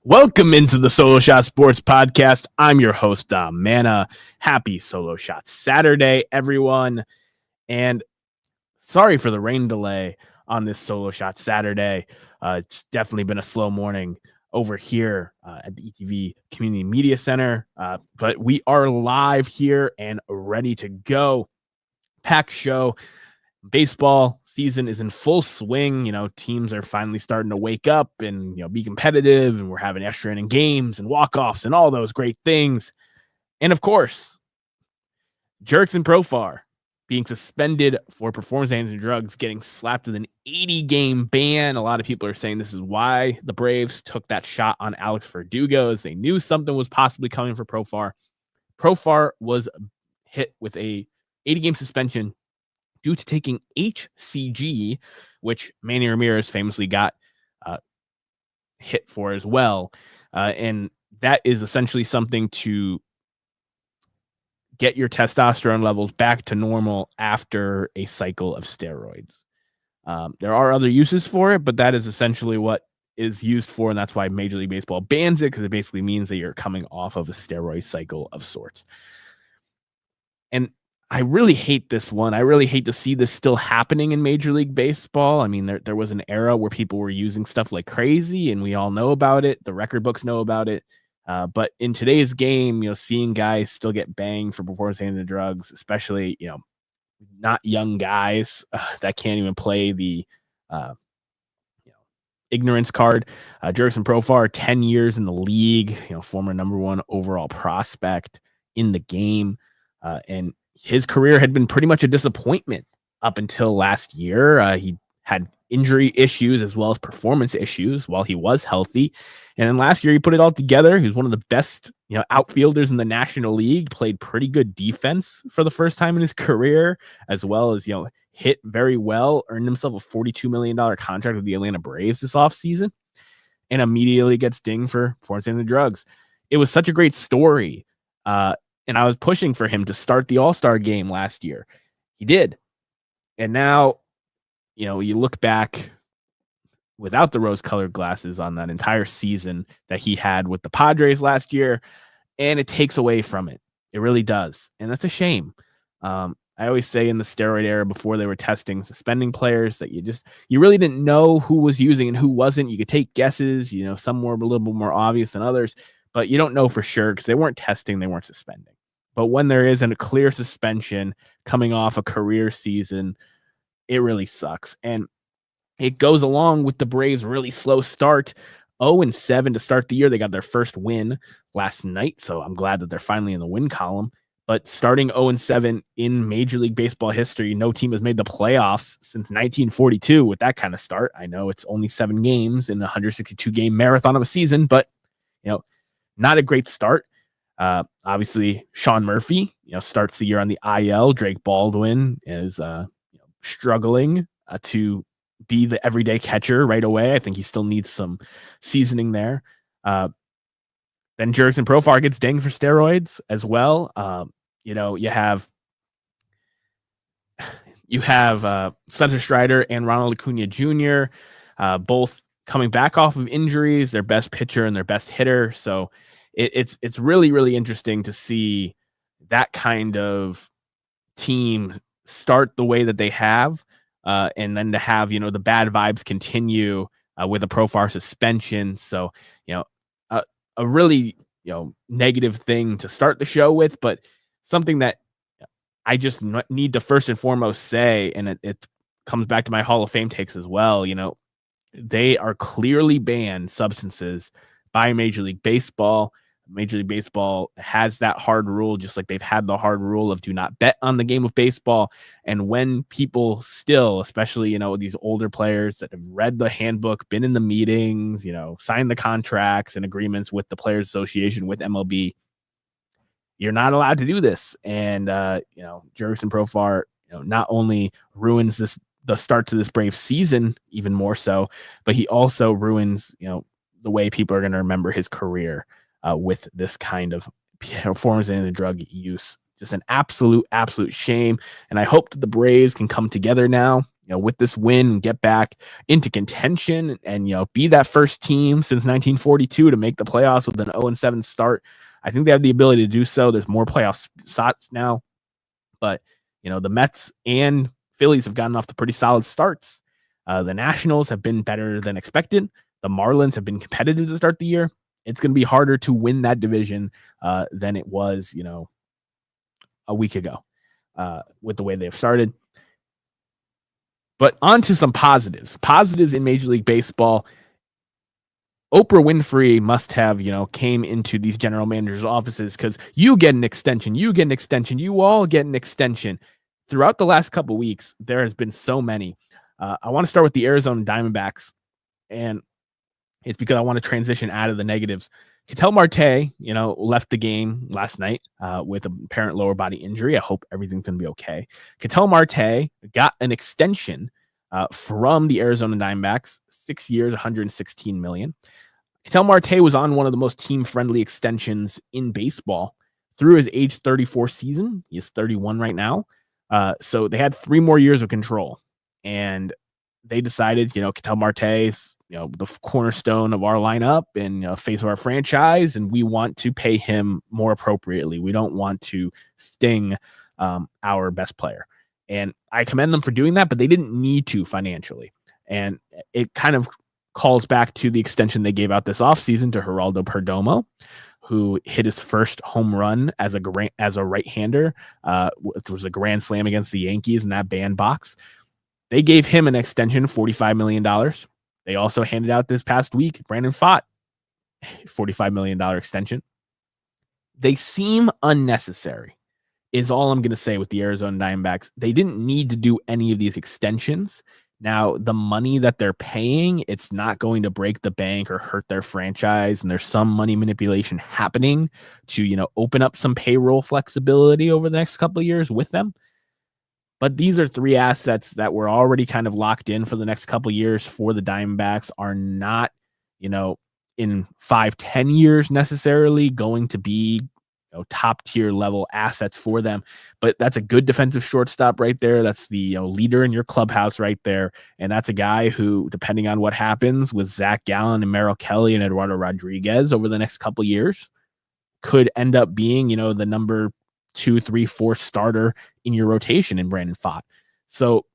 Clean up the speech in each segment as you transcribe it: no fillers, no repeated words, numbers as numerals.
Welcome into the Solo Shot Sports Podcast. I'm your host, Dom Manna. Happy Solo Shot Saturday, everyone. And sorry for the rain delay on this Solo Shot Saturday. It's definitely been a slow morning over here at the ETV Community Media Center. But we are live here and ready to go. Packed show. Baseball season is in full swing. Teams are finally starting to wake up and, be competitive, and we're having extra inning games and walk-offs and all those great things. And of course, Jurickson Profar being suspended for performance-enhancing drugs, getting slapped with an 80-game ban. A lot of people are saying this is why the Braves took that shot on Alex Verdugo, as they knew something was possibly coming for Profar. Profar was hit with a 80-game suspension due to taking HCG, which Manny Ramirez famously got hit for as well. And that is essentially something to get your testosterone levels back to normal after a cycle of steroids. There are other uses for it, but that is essentially what is used for, and that's why Major League Baseball bans it, because it basically means that you're coming off of a steroid cycle of sorts. And I really hate this one. I really hate to see this still happening in Major League Baseball. I mean, there was an era where people were using stuff like crazy, and we all know about it. The record books know about it. But in today's game, seeing guys still get banged for performance-enhancing drugs, especially, not young guys that can't even play the, ignorance card. Jurickson Profar, 10 years in the league, former number one overall prospect in the game. And his career had been pretty much a disappointment up until last year. He had injury issues as well as performance issues while he was healthy. And then last year he put it all together. He was one of the best, outfielders in the National League, played pretty good defense for the first time in his career, as well as, hit very well, earned himself a $42 million contract with the Atlanta Braves this offseason, and immediately gets dinged for performance-enhancing drugs. It was such a great story. And I was pushing for him to start the All-Star game last year. He did. And now, you look back without the rose-colored glasses on that entire season that he had with the Padres last year, and it takes away from it. It really does. And that's a shame. I always say in the steroid era, before they were suspending players, that you really didn't know who was using and who wasn't. You could take guesses, some were a little bit more obvious than others, but you don't know for sure because they weren't testing, they weren't suspending. But when there isn't a clear suspension coming off a career season, it really sucks. And it goes along with the Braves' really slow start, 0-7 to start the year. They got their first win last night, so I'm glad that they're finally in the win column. But starting 0-7 in Major League Baseball history, no team has made the playoffs since 1942 with that kind of start. I know it's only 7 games in the 162-game marathon of a season, but, not a great start. Obviously, Sean Murphy, starts the year on the IL. Drake Baldwin is struggling to be the everyday catcher right away. I think he still needs some seasoning there. Then Jurickson Profar gets dinged for steroids as well. You have Spencer Strider and Ronald Acuna Jr. Both coming back off of injuries, their best pitcher and their best hitter. So it's really, really interesting to see that kind of team start the way that they have, and then to have, the bad vibes continue with a Profar suspension. So, a really, negative thing to start the show with, but something that I just need to first and foremost say, and it comes back to my Hall of Fame takes as well. They are clearly banned substances by Major League Baseball. Major League Baseball has that hard rule, just like they've had the hard rule of do not bet on the game of baseball. And when people still, especially, these older players that have read the handbook, been in the meetings, signed the contracts and agreements with the Players Association, with MLB, you're not allowed to do this. And, Jurickson Profar, not only ruins the start to this Braves season even more so, but he also ruins, the way people are going to remember his career with this kind of performance in the drug use. Just an absolute shame. And I hope that the Braves can come together now. with this win, get back into contention and, be that first team since 1942 to make the playoffs with an 0-7 start. I think they have the ability to do so. There's more playoff spots now, but, the Mets and Phillies have gotten off to pretty solid starts. The Nationals have been better than expected. The Marlins have been competitive to start the year. It's going to be harder to win that division than it was, a week ago with the way they've started. But on to some positives. Positives in Major League Baseball. Oprah Winfrey must have, came into these general managers' offices because you get an extension, you get an extension, you all get an extension. Throughout the last couple of weeks, there has been so many. I want to start with the Arizona Diamondbacks, and it's because I want to transition out of the negatives. Ketel Marte, left the game last night with an apparent lower body injury. I hope everything's going to be okay. Ketel Marte got an extension from the Arizona Diamondbacks, 6 years, $116 million. Ketel Marte was on one of the most team-friendly extensions in baseball through his age 34 season. He is 31 right now. So they had 3 more years of control, and they decided, Ketel Marte is, the cornerstone of our lineup and face of our franchise, and we want to pay him more appropriately. We don't want to sting our best player. And I commend them for doing that, but they didn't need to financially. And it kind of calls back to the extension they gave out this offseason to Geraldo Perdomo, who hit his first home run as a right-hander, which was a grand slam against the Yankees in that bandbox. They gave him an extension, $45 million. They also handed out this past week Brandon Pfaadt, $45 million extension. They seem unnecessary, is all I'm going to say with the Arizona Diamondbacks. They didn't need to do any of these extensions. Now, the money that they're paying, it's not going to break the bank or hurt their franchise, and there's some money manipulation happening to, open up some payroll flexibility over the next couple of years with them. But these are 3 assets that were already kind of locked in for the next couple of years for the Diamondbacks, are not, in 5-10 years necessarily going to be top tier level assets for them. But that's a good defensive shortstop right there. That's the leader in your clubhouse right there. And that's a guy who, depending on what happens with Zach Gallen and Merrill Kelly and Eduardo Rodriguez over the next couple of years, could end up being, the number 2, 3, 4 starter in your rotation in Brandon Pfaadt. So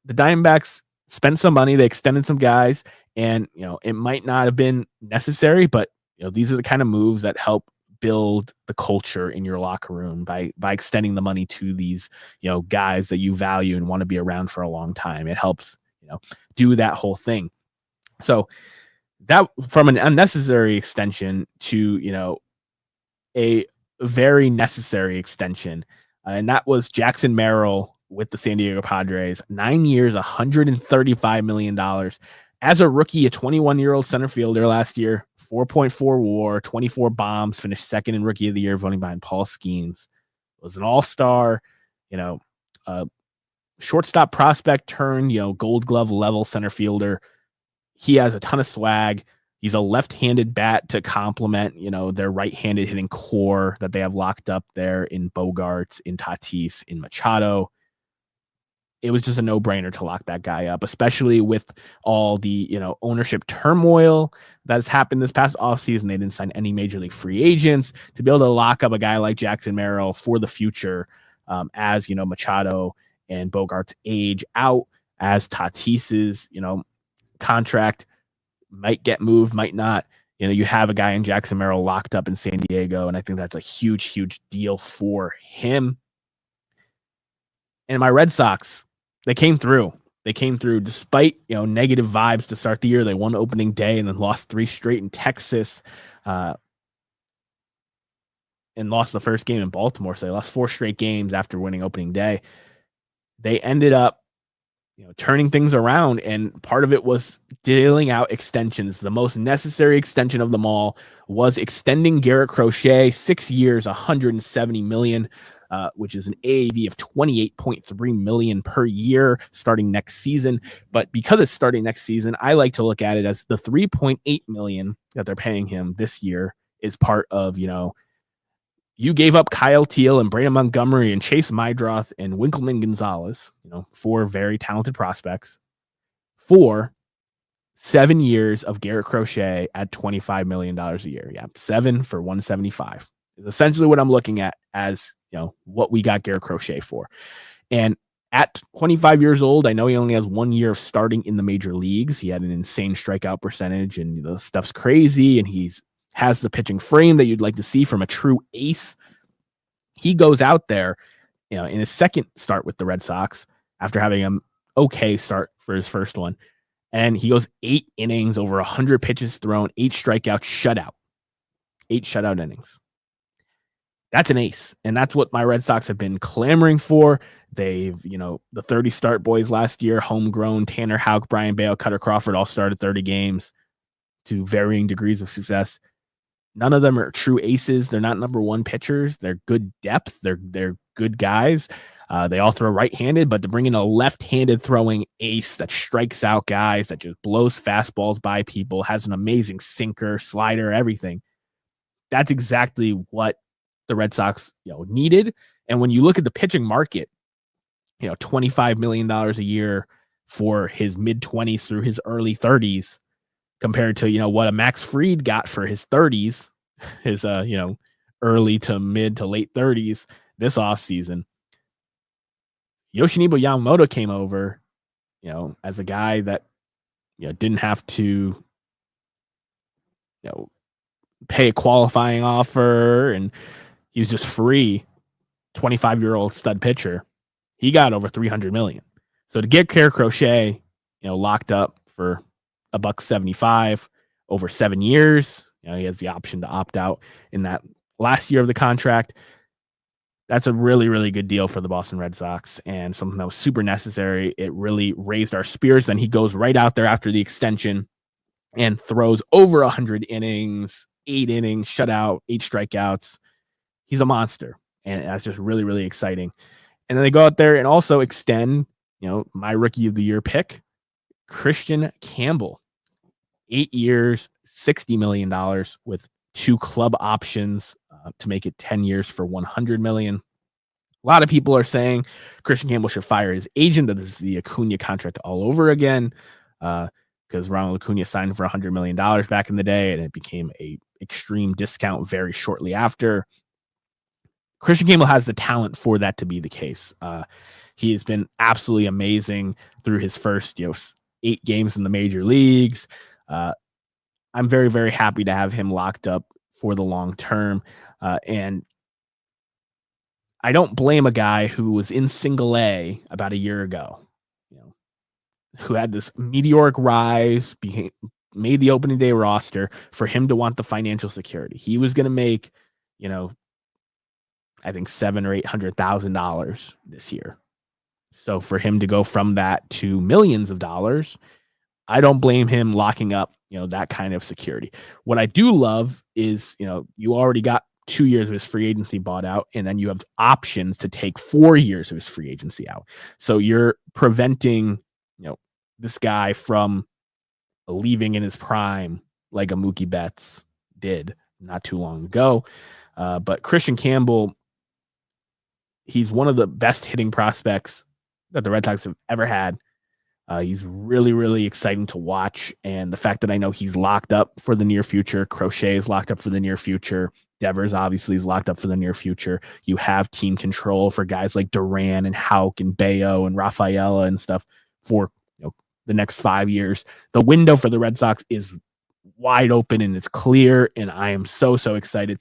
the Diamondbacks spent some money, they extended some guys, and it might not have been necessary, but these are the kind of moves that help build the culture in your locker room by extending the money to these guys that you value and want to be around for a long time. It helps do that whole thing. So that, from an unnecessary extension to a very necessary extension, and that was Jackson Merrill with the San Diego Padres. 9 years, $135 million. As a rookie, a 21-year-old center fielder last year, 4.4 WAR, 24 bombs, finished second in Rookie of the Year, voting behind Paul Skeens. Was an all-star, shortstop prospect turned, Gold Glove level center fielder. He has a ton of swag. He's a left-handed bat to complement, their right-handed hitting core that they have locked up there in Bogarts, in Tatis, in Machado. It was just a no-brainer to lock that guy up, especially with all the, ownership turmoil that's happened this past offseason. They didn't sign any major league free agents. To be able to lock up a guy like Jackson Merrill for the future, as, Machado and Bogarts age out, as Tatis's, contract might get moved, might not. You have a guy in Jackson Merrill locked up in San Diego, and I think that's a huge, huge deal for him. And my Red Sox, they came through. They came through despite, negative vibes to start the year. They won opening day and then lost 3 straight in Texas, and lost the first game in Baltimore. So they lost 4 straight games after winning opening day. They ended up, turning things around, and part of it was dealing out extensions. The most necessary extension of them all was extending Garrett Crochet, 6 years, $170 million. Which is an AAV of $28.3 million per year starting next season. But because it's starting next season, I like to look at it as the $3.8 million that they're paying him this year is part of, You gave up Kyle Teal and Brandon Montgomery and Chase Mydroth and Winkleman Gonzalez, 4 very talented prospects, for 7 years of Garrett Crochet at $25 million a year. Yeah, 7 for 175 is essentially what I'm looking at as, what we got Garrett Crochet for. And at 25 years old, I know he only has 1 year of starting in the major leagues. He had an insane strikeout percentage, and the stuff's crazy, and has the pitching frame that you'd like to see from a true ace. He goes out there, in his second start with the Red Sox after having an okay start for his first one. And he goes 8 innings, over 100 pitches thrown, 8 strikeouts, 8 shutout innings. That's an ace. And that's what my Red Sox have been clamoring for. They've, the 30 start boys last year, homegrown, Tanner Houck, Brian Bale, Cutter Crawford, all started 30 games to varying degrees of success. None of them are true aces. They're not number 1 pitchers. They're good depth. They're good guys. They all throw right-handed, but to bring in a left-handed throwing ace that strikes out guys, that just blows fastballs by people, has an amazing sinker, slider, everything. That's exactly what the Red Sox, needed. And when you look at the pitching market, $25 million a year for his mid-20s through his early 30s, compared to, what a Max Fried got for his 30s, his, early to mid to late 30s this offseason. Yoshinobu Yamamoto came over, as a guy that, didn't have to, pay a qualifying offer, and he was just free, 25-year-old stud pitcher. He got over $300 million. So to get Garrett Crochet, locked up for $175 over 7 years, he has the option to opt out in that last year of the contract. That's a really, really good deal for the Boston Red Sox, and something that was super necessary. It really raised our spirits. And he goes right out there after the extension and throws over 100 innings, 8 innings, shutout, 8 strikeouts. He's a monster, and that's just really, really exciting. And then they go out there and also extend, my rookie of the year pick, Christian Campbell, 8 years, $60 million with 2 club options to make it 10 years for $100 million. A lot of people are saying Christian Campbell should fire his agent, that this is the Acuna contract all over again, because Ronald Acuna signed for $100 million back in the day, and it became a extreme discount very shortly after. Christian Campbell has the talent for that to be the case. He has been absolutely amazing through his first 8 games in the major leagues. I'm very, very happy to have him locked up for the long term. And I don't blame a guy who was in single A about a year ago, who had this meteoric rise, made the opening day roster, for him to want the financial security. He was going to make, I think $700,000 or $800,000 this year. So for him to go from that to millions of dollars, I don't blame him locking up, that kind of security. What I do love is, you already got 2 years of his free agency bought out, and then you have options to take 4 years of his free agency out. So you're preventing, this guy from leaving in his prime like a Mookie Betts did not too long ago. But Christian Campbell, he's one of the best hitting prospects that the Red Sox have ever had. He's really, really exciting to watch. And the fact that I know he's locked up for the near future, Crochet is locked up for the near future, Devers obviously is locked up for the near future. You have team control for guys like Duran and Houck and Bayo and Rafaela and stuff for the next 5 years. The window for the Red Sox is wide open and it's clear, and I am so, so excited.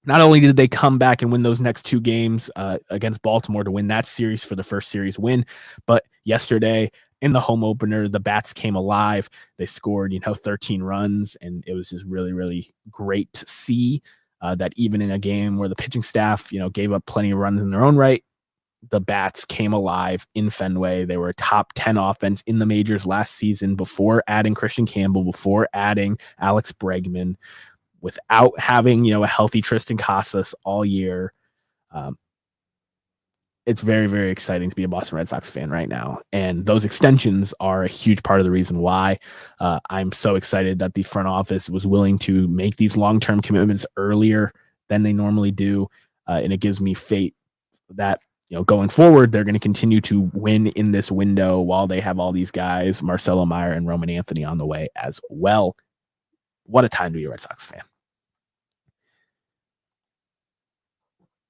Not only did they come back and win those next 2 games against Baltimore to win that series for the first series win, but yesterday in the home opener, the bats came alive. They scored, 13 runs, and it was just really, really great to see that even in a game where the pitching staff, gave up plenty of runs in their own right, the bats came alive in Fenway. They were a top 10 offense in the majors last season before adding Christian Campbell, before adding Alex Bregman, without having, a healthy Tristan Casas all year. It's very, very exciting to be a Boston Red Sox fan right now. And those extensions are a huge part of the reason why. I'm so excited that the front office was willing to make these long-term commitments earlier than they normally do. And it gives me faith that, going forward, they're going to continue to win in this window while they have all these guys, Marcelo Meyer and Roman Anthony, on the way as well. What a time to be a Red Sox fan.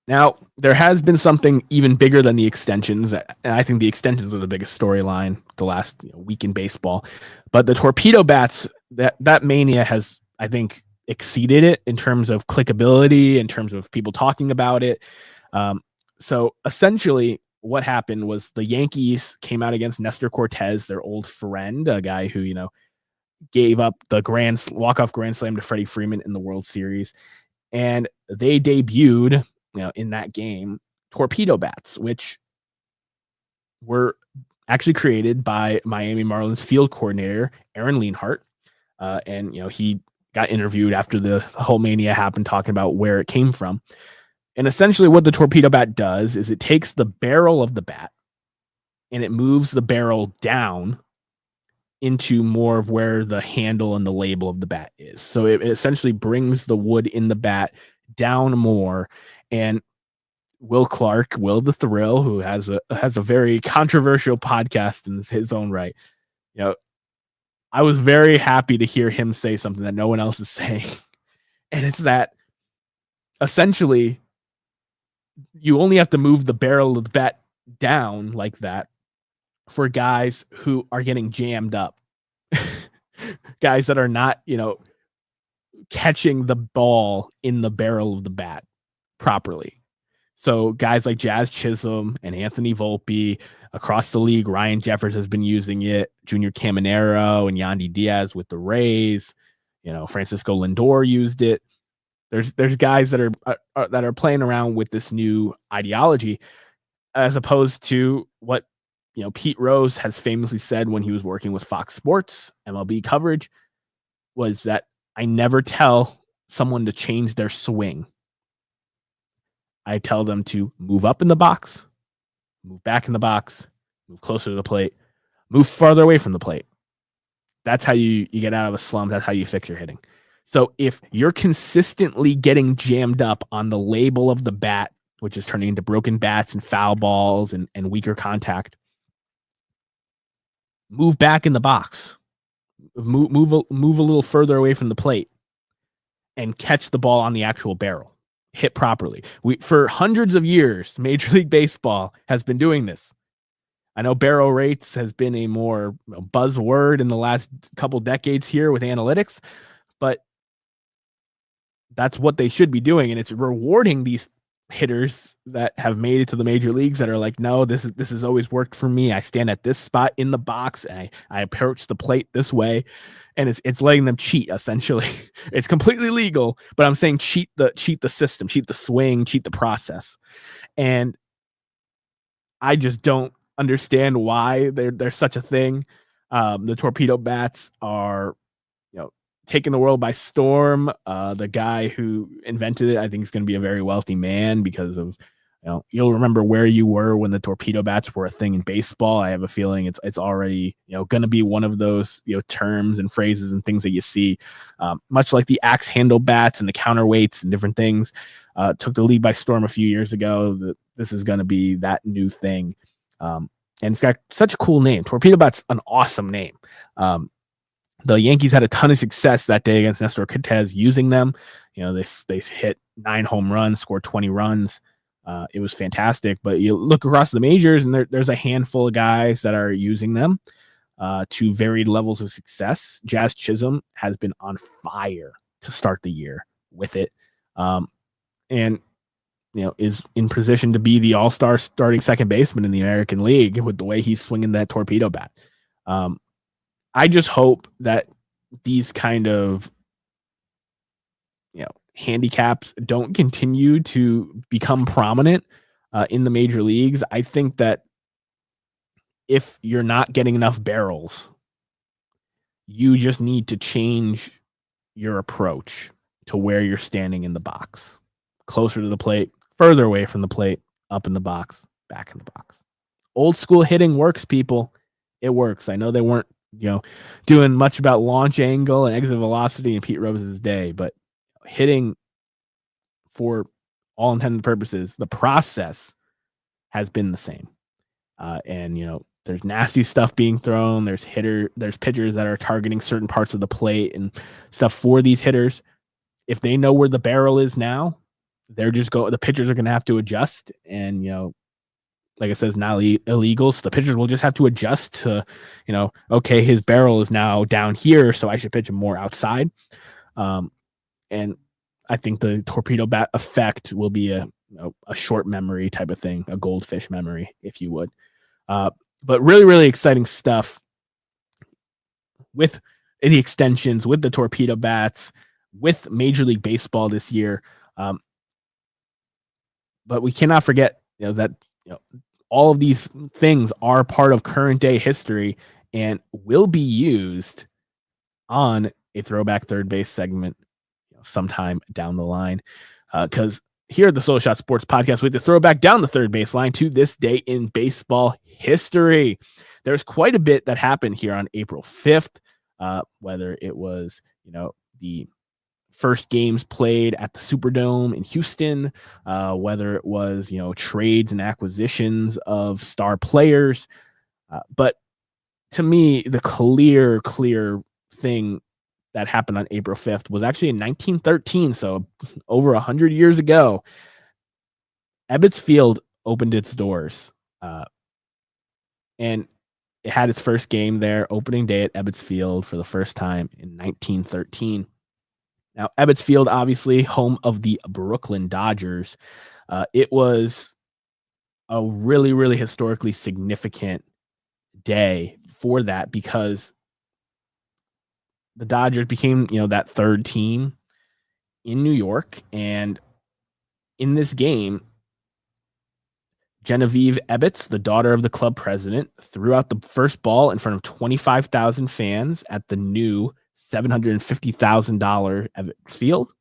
Now, there has been something even bigger than the extensions, and I think the extensions are the biggest storyline the last week in baseball. But the torpedo bats, that mania has, I think, exceeded it in terms of clickability, in terms of people talking about it. So essentially, what happened was the Yankees came out against Nestor Cortez, their old friend, a guy who gave up the walk-off grand slam to Freddie Freeman in the World Series, and they debuted in that game torpedo bats, which were actually created by Miami Marlins field coordinator Aaron Leonhardt, and he got interviewed after the whole mania happened, talking about where it came from. And essentially what the torpedo bat does is it takes the barrel of the bat and it moves the barrel down into more of where the handle and the label of the bat is. So it essentially brings the wood in the bat down more. And Will the Thrill, who has a very controversial podcast in his own right, I was very happy to hear him say something that no one else is saying. And it's that essentially you only have to move the barrel of the bat down like that for guys who are getting jammed up. Guys that are not, catching the ball in the barrel of the bat properly. So guys like Jazz Chisholm and Anthony Volpe across the league, Ryan Jeffers has been using it, Junior Caminero and Yandy Diaz with the Rays, Francisco Lindor used it. There's guys that are playing around with this new ideology, as opposed to what Pete Rose has famously said when he was working with Fox Sports MLB coverage, was that I never tell someone to change their swing. I tell them to move up in the box, move back in the box, move closer to the plate, move farther away from the plate. That's how you get out of a slump. That's how you fix your hitting. So if you're consistently getting jammed up on the label of the bat, which is turning into broken bats and foul balls and weaker contact, move back in the box, move a little further away from the plate, and catch the ball on the actual barrel. Hit properly. For hundreds of years, Major League Baseball has been doing this. I know barrel rates has been a more buzzword in the last couple decades here with analytics, but that's what they should be doing, and it's rewarding these hitters that have made it to the major leagues that are like, no, this has always worked for me. I stand at this spot in the box and I approach the plate this way, and it's letting them cheat essentially. It's completely legal, but I'm saying cheat the system, cheat the swing, cheat the process. And I just don't understand why there's such a thing. The torpedo bats are taking the world by storm. The guy who invented it, I think, is going to be a very wealthy man because of, you'll remember where you were when the torpedo bats were a thing in baseball. I have a feeling it's already, going to be one of those, terms and phrases and things that you see, much like the axe handle bats and the counterweights and different things, took the league by storm a few years ago. This is going to be that new thing. And it's got such a cool name. Torpedo bat's an awesome name. The Yankees had a ton of success that day against Nestor Cortez using them. They hit 9 home runs, scored 20 runs. It was fantastic. But you look across the majors, and there's a handful of guys that are using them to varied levels of success. Jazz Chisholm has been on fire to start the year with it, and is in position to be the all-star starting second baseman in the American League with the way he's swinging that torpedo bat. I just hope that these kind of, handicaps don't continue to become prominent in the major leagues. I think that if you're not getting enough barrels, you just need to change your approach to where you're standing in the box. Closer to the plate, further away from the plate, up in the box, back in the box. Old school hitting works, people. It works. I know they weren't doing much about launch angle and exit velocity in Pete Rose's day, but hitting for all intended purposes, the process has been the same. And, there's nasty stuff being thrown. There's pitchers that are targeting certain parts of the plate and stuff for these hitters. If they know where the barrel is now, the pitchers are going to have to adjust. And, like I said, it's not illegal. So the pitchers will just have to adjust to, okay, his barrel is now down here, so I should pitch him more outside. And I think the torpedo bat effect will be a short memory type of thing, a goldfish memory, if you would. But really, really exciting stuff with the extensions, with the torpedo bats, with Major League Baseball this year. But we cannot forget, that all of these things are part of current day history and will be used on a throwback third base segment sometime down the line. Because here at the Solo Shot Sports Podcast, we have to throw back down the third baseline to this day in baseball history. There's quite a bit that happened here on April 5th, whether it was, the first games played at the Superdome in Houston, whether it was, trades and acquisitions of star players. But to me, the clear thing that happened on April 5th was actually in 1913. So over 100 years ago, Ebbets Field opened its doors. And it had its first game there, opening day at Ebbets Field for the first time in 1913. Now, Ebbets Field, obviously home of the Brooklyn Dodgers. It was a really, really historically significant day for that because the Dodgers became, that third team in New York. And in this game, Genevieve Ebbets, the daughter of the club president, threw out the first ball in front of 25,000 fans at the new $750,000 Ebbets Field.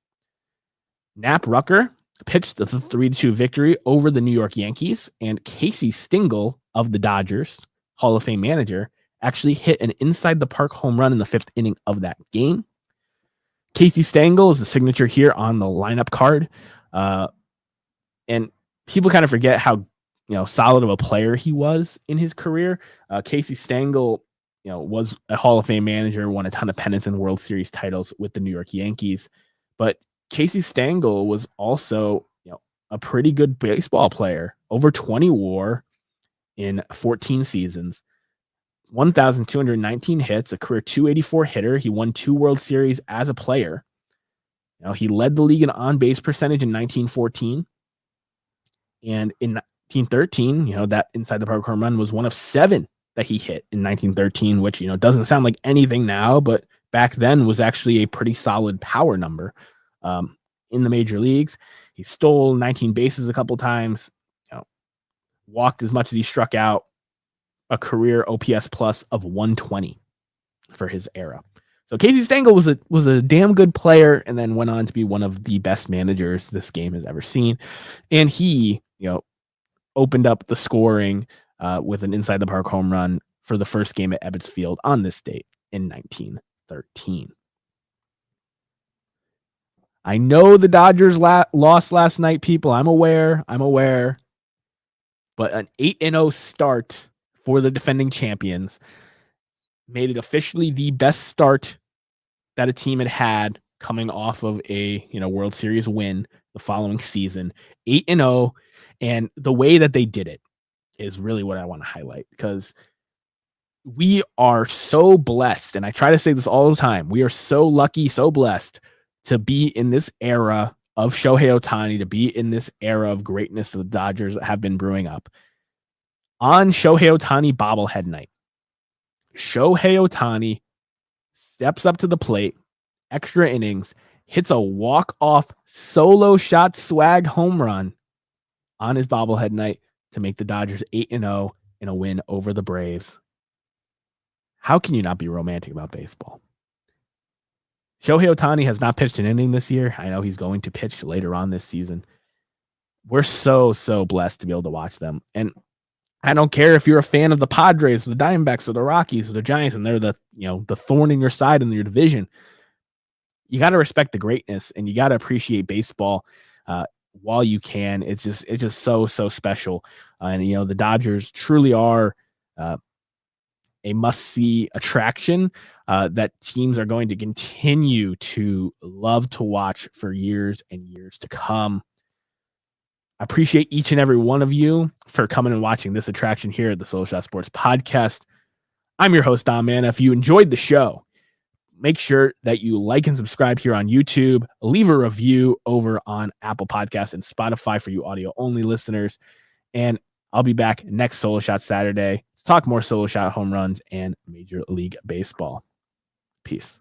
Knapp Rucker pitched the 3-2 victory over the New York Yankees, and Casey Stengel of the Dodgers, Hall of Fame manager, actually hit an inside the park home run in the 5th inning of that game. Casey Stengel is the signature here on the lineup card. And people kind of forget how, solid of a player he was in his career. Casey Stengel, was a Hall of Fame manager, won a ton of pennants and World Series titles with the New York Yankees. But Casey Stengel was also, a pretty good baseball player, over 20 WAR in 14 seasons, 1,219 hits, a career 284 hitter. He won 2 World Series as a player. He led the league in on-base percentage in 1914. And in 1913, that inside the park home run was one of 7 that he hit in 1913, which, doesn't sound like anything now, but back then was actually a pretty solid power number in the major leagues. He stole 19 bases a couple times, walked as much as he struck out, a career OPS plus of 120 for his era. So Casey Stengel was a damn good player, and then went on to be one of the best managers this game has ever seen. And he, opened up the scoring with an inside the park home run for the first game at Ebbets Field on this date in 1913. I know the Dodgers lost last night, people. I'm aware. But an 8-0 start for the defending champions made it officially the best start that a team had coming off of a World Series win the following season. 8-0, and the way that they did it is really what I want to highlight, because we are so blessed, and I try to say this all the time. We are so lucky, so blessed to be in this era of Shohei Ohtani, to be in this era of greatness the Dodgers have been brewing up. On Shohei Ohtani bobblehead night, Shohei Ohtani steps up to the plate, extra innings, hits a walk-off solo shot swag home run on his bobblehead night to make the Dodgers 8-0 in a win over the Braves. How can you not be romantic about baseball? Shohei Ohtani has not pitched an inning this year. I know he's going to pitch later on this season. We're so blessed to be able to watch them. And I don't care if you're a fan of the Padres or the Diamondbacks or the Rockies or the Giants, and they're the thorn in your side in your division. You got to respect the greatness, and you got to appreciate baseball. while you can. It's just so special. And the Dodgers truly are a must-see attraction that teams are going to continue to love to watch for years and years to come. I appreciate each and every one of you for coming and watching this attraction here at the Solo Shot Sports Podcast. I'm your host, Don Manna. If you enjoyed the show, make sure that you like and subscribe here on YouTube. Leave a review over on Apple Podcasts and Spotify for you audio-only listeners. And I'll be back next Solo Shot Saturday to talk more Solo Shot home runs and Major League Baseball. Peace.